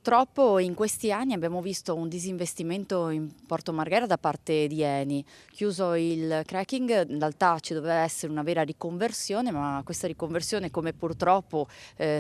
Purtroppo in questi anni abbiamo visto un disinvestimento in Porto Marghera da parte di Eni. Chiuso il cracking, in realtà ci doveva essere una vera riconversione, ma questa riconversione, come purtroppo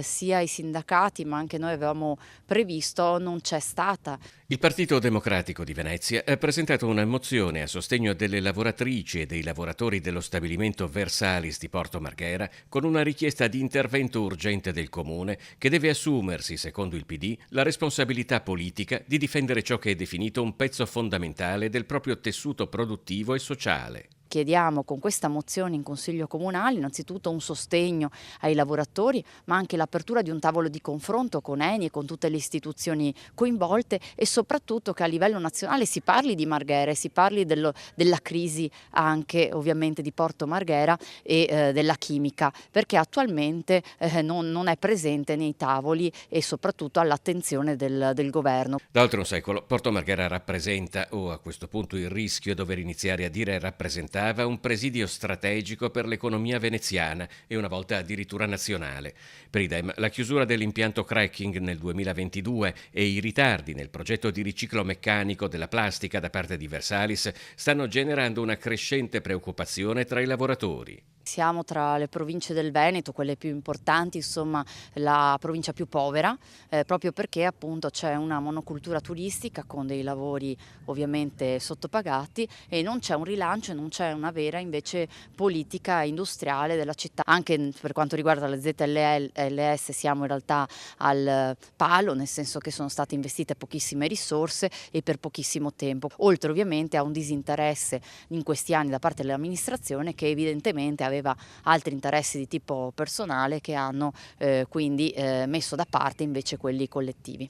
sia i sindacati ma anche noi avevamo previsto, non c'è stata. Il Partito Democratico di Venezia ha presentato una mozione a sostegno delle lavoratrici e dei lavoratori dello stabilimento Versalis di Porto Marghera con una richiesta di intervento urgente del comune che deve assumersi, secondo il PD, la responsabilità politica di difendere ciò che è definito un pezzo fondamentale del proprio tessuto produttivo e sociale. Chiediamo con questa mozione in Consiglio Comunale innanzitutto un sostegno ai lavoratori, ma anche l'apertura di un tavolo di confronto con Eni e con tutte le istituzioni coinvolte e soprattutto che a livello nazionale si parli di Marghera e si parli della crisi anche ovviamente di Porto Marghera e della chimica, perché attualmente non è presente nei tavoli e soprattutto all'attenzione del governo. Da oltre un secolo Porto Marghera rappresenta, o a questo punto il rischio è dover iniziare a dire rappresentava, un presidio strategico per l'economia veneziana e una volta addirittura nazionale. Per idem, la chiusura dell'impianto cracking nel 2022 e i ritardi nel progetto di riciclo meccanico della plastica da parte di Versalis stanno generando una crescente preoccupazione tra i lavoratori. Siamo tra le province del Veneto, quelle più importanti, insomma la provincia più povera, proprio perché appunto c'è una monocultura turistica con dei lavori ovviamente sottopagati e non c'è un rilancio e non c'è una vera invece politica industriale della città. Anche per quanto riguarda le ZLS siamo in realtà al palo, nel senso che sono state investite pochissime risorse e per pochissimo tempo, oltre ovviamente a un disinteresse in questi anni da parte dell'amministrazione che evidentemente aveva altri interessi di tipo personale che hanno quindi messo da parte invece quelli collettivi.